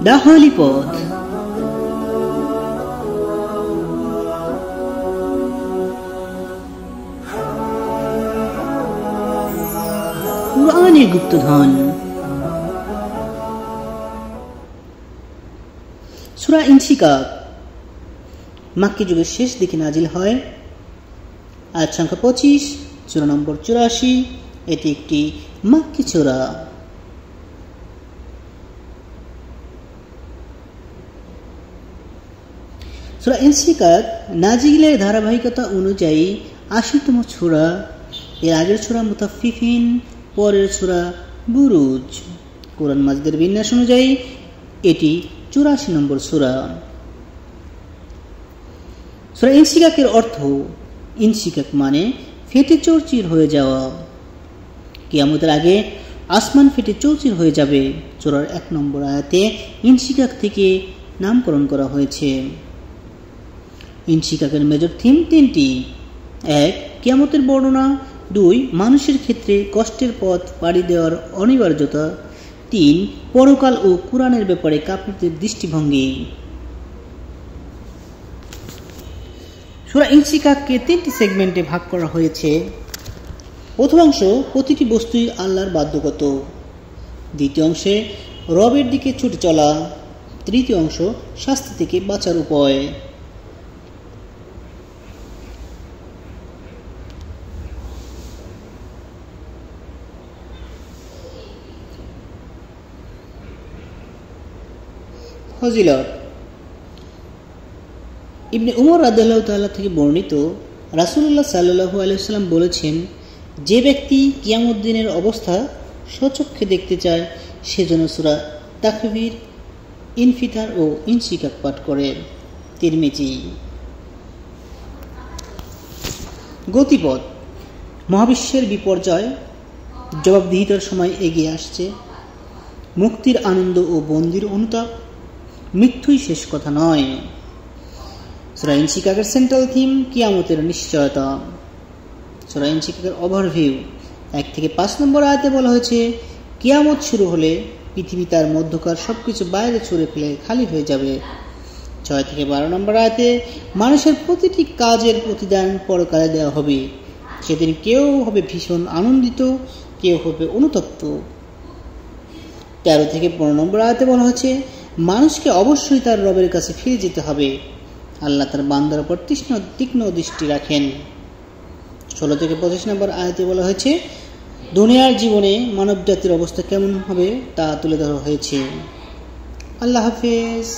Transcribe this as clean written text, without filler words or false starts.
The Holi পথ। কুরআনের গুপ্তধন। সূরা ইনশিকাক মাক্কি যুগের শেষ দিকে নাজিল হয়। আয়াত সংখ্যা 25, সূরা নম্বর 84। এটি একটি মাক্কি সূরা। সূরা ইনশিকাক নাজিলের ধারাবাহিকতা অনুযায়ী 80তম সূরা। এর আগের সূরা মুতাফফিফিন, পরের সূরা বুরুজ। কোরআন মাজিদের বিন্যাস অনুযায়ী এটি 84 নম্বর সূরা। সূরা ইনশিকাকের অর্থ, ইনশিকাক মানে ফেটে চৌচির হয়ে যাওয়া। কিয়ামতের আগে আসমান ফেটে চৌচির হয়ে যাবে। সূরার 1 নম্বর আয়াতে ইনশিকাক থেকে নামকরণ করা হয়েছে। ইনশিকাকের মেজর থিম 3টি। 1. কিয়ামতের বর্ণনা। 2. মানুষের ক্ষেত্রে কষ্টের পথ পাড়ি দেওয়ার অনিবার্যতা। 3. পরকাল ও কুরআনের ব্যাপারে কাফিরদের দৃষ্টিভঙ্গি। সূরা ইনশিকাককে 3টি সেগমেন্টে ভাগ করা হয়েছে। প্রথম অংশ প্রতিটি বস্তুই আল্লাহর বাধ্যগত। দ্বিতীয় অংশে রবের দিকে ছুটে চলা। তৃতীয় অংশ শাস্তি থেকে বাঁচার উপায়। ফজিলত। ইবনে উমর রাদিয়াল্লাহু তাআলা থেকে বর্ণিত, রাসূলুল্লাহ সাল্লাল্লাহু আলাইহি ওয়াসাল্লাম বলেছেন, যে ব্যক্তি কিয়ামত দিনের অবস্থা স্বচক্ষে দেখতে চায় সে যেন সূরা তাকবীর, ইনফিতার ও ইনশিকাক পাঠ করে। তিরমিজি। গতিপথ। মহাবিশ্বের বিপর্যয় জবাবদিহিতার সময় এগিয়ে আসছে। মুক্তির আনন্দ ও বন্দির অনুতাপ। মৃত্যুই শেষ কথা নয়। সূরা ইনশিকাকের সেন্ট্রাল থিম কিয়ামতের নিশ্চয়তা। সূরা ইনশিকাকের ওভারভিউ। 1 থেকে 5 নম্বর আয়াতে বলা হয়েছে, কিয়ামত শুরু হলে পৃথিবী তার মধ্যকার সবকিছু বাইরে ছুঁড়ে ফেলে খালি হয়ে যাবে। 6 থেকে 12 নম্বর আয়াতে মানুষের প্রতিটি কাজের প্রতিদান পরকালে দেওয়া হবে। সেদিন কেউ হবে ভীষণ আনন্দিত, কেউ হবে অনুতপ্ত। 13 থেকে 15 নম্বর আয়াতে বলা হয়েছে, মানুষকে অবশ্যই তার রবের কাছে ফিরে যেতে হবে। আল্লাহ তার বান্দার উপর তীক্ষ্ণ দৃষ্টি রাখেন। 16 থেকে 25 নম্বর আয়াতে বলা হয়েছে, দুনিয়ার জীবনে মানব জাতির অবস্থা কেমন হবে তা তুলে ধরা হয়েছে। আল্লাহ হাফেজ।